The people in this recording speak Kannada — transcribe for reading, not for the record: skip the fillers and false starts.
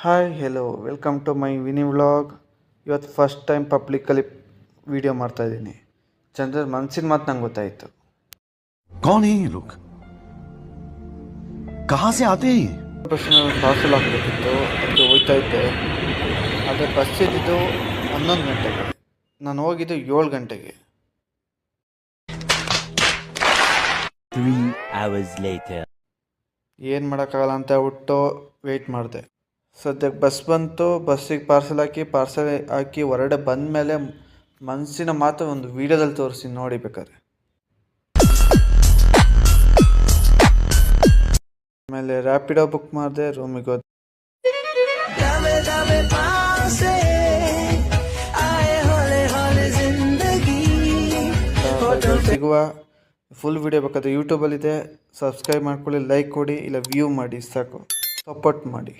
Hi hello welcome to my Vini vlog. ಇವತ್ತು ಫಸ್ಟ್ ಟೈಮ್ ಪಬ್ಲಿಕ್ಕಲ್ಲಿ ವೀಡಿಯೋ ಮಾಡ್ತಾಯಿದ್ದೀನಿ. ಜನರ ಮನಸ್ಸಿನ ಮಾತು ನಂಗೆ ಗೊತ್ತಾಯಿತು. कौन है ये लोग? कहाँ से आते हैं? ಬಸ್ಸಿನಲ್ಲಿ ಪಾರ್ಸಲ್ ಹಾಕಬೇಕಿತ್ತು, ಅದಕ್ಕೆ ಹೋಗ್ತಾ ಇದ್ದೆ. ಆದರೆ ಬಸ್ ಇದ್ದಿದ್ದು 11 ಗಂಟೆಗೆ, ನಾನು ಹೋಗಿದ್ದು 7 ಗಂಟೆಗೆ. 3 hours later. ಏನು ಮಾಡೋಕ್ಕಾಗಲ್ಲ ಅಂತ ಹೇಳ್ಬಿಟ್ಟು ವೆಯ್ಟ್ ಮಾಡಿದೆ. ಸದ್ಯಕ್ಕೆ ಬಸ್ ಬಂತು, ಬಸ್ಸಿಗೆ ಪಾರ್ಸಲ್ ಹಾಕಿ ಹೊರಗಡೆ ಬಂದ ಮೇಲೆ ಮನಸ್ಸಿನ ಮಾತು ಒಂದು ವೀಡಿಯೋದಲ್ಲಿ ತೋರಿಸಿ ನೋಡಿ ಬೇಕಾದ್ರೆ. ಆಮೇಲೆ ರ್ಯಾಪಿಡೋ ಬುಕ್ ಮಾಡಿದೆ, ರೂಮಿಗೆ ಹೋದೆ. ಸಿಗುವ ಫುಲ್ ವಿಡಿಯೋ ಬೇಕಾದ್ರೆ ಯೂಟ್ಯೂಬಲ್ಲಿದೆ, ಸಬ್ಸ್ಕ್ರೈಬ್ ಮಾಡ್ಕೊಳ್ಳಿ, ಲೈಕ್ ಕೊಡಿ, ಇಲ್ಲ ವ್ಯೂ ಮಾಡಿ, ಸಾಕು, ಸಪೋರ್ಟ್ ಮಾಡಿ.